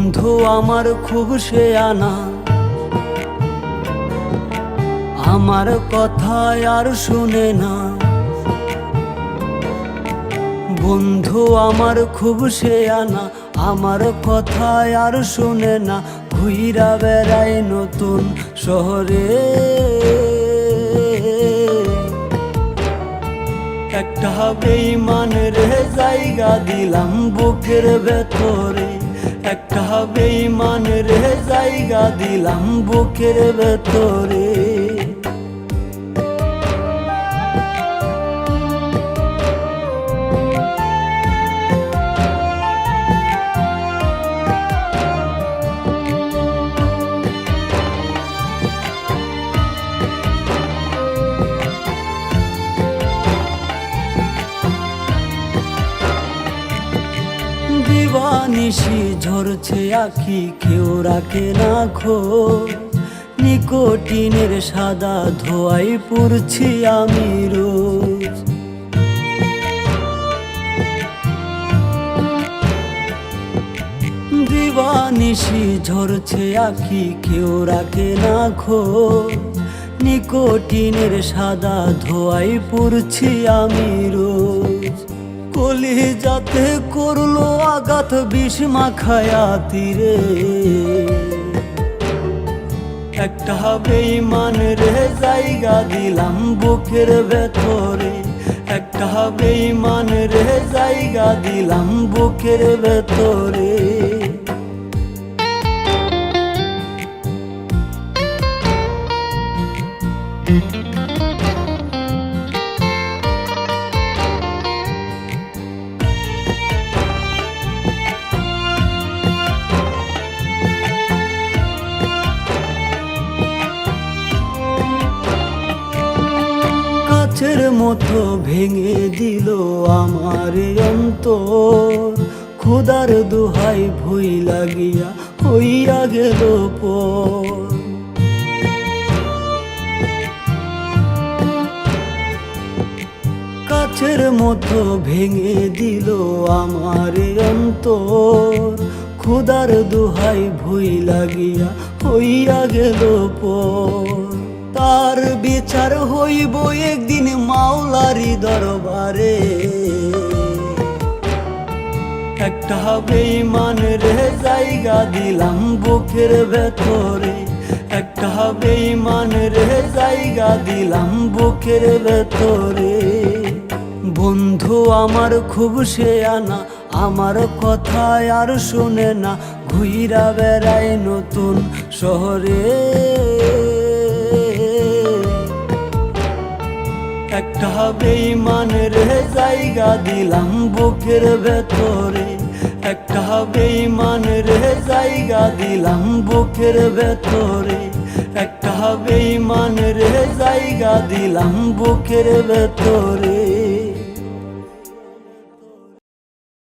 বন্ধু আমার খুব শেয়ানা, আমার কথা আর শুনে না। বন্ধু আমার খুব শেয়ানা, আমার কথা আর শুনে না। ঘুইরা বেড়াই নতুন শহরে, একটা বেঈমানের জায়গা দিলাম বুকের ভেতরে, একটা বেঈমানের জায়গা দিলাম বুকের ভেতরে। দিবানিশি ঝরছে আখি, কেউ রাখে না খোঁজ। নিকোটিনের সাদা ধোঁয়ায় পুড়ছি আমি রোজ। দিবানিশি ঝরছে আখি, কেউ রাখে না খোঁজ। নিকোটিনের সাদা ধোঁয়ায় পুড়ছি আমি রোজ। কলিজাতে করলো আঘাত বিষ মাখায়া তীরে, একটা বেঈমানের জায়গা দিলাম বুকের ভেতরে, একটা বেঈমানের জায়গা দিলাম বুকের ভেতরে। কাচের মতো ভেঙে দিল আমার অন্তর, খোদার দোহাই ভুই লাগিয়া হইয়া গেল পর। কাচের মতো ভেঙে দিল আমার অন্তর, খোদার দোহাই ভুই লাগিয়া হইয়া গেল পর। তার বিচার হইব একদিন মাওলারি দরবারে, একটা বেঈমানের জায়গা দিলাম বুকের ভেতরে, একটা বেঈমানের জায়গা দিলাম বুকের ভেতরে। বন্ধু আমার খুব শেয়ানা, আমার কথা আর শুনে না। ঘুইরা বেড়াই নতুন শহরে, একটা বেঈমানের জায়গা দিলাম বুকের ভেতরে, একটা বেঈমানের জায়গা দিলাম বুকের ভেতরে, একটা বেঈমানের জায়গা দিলাম বুকের ভেতরে।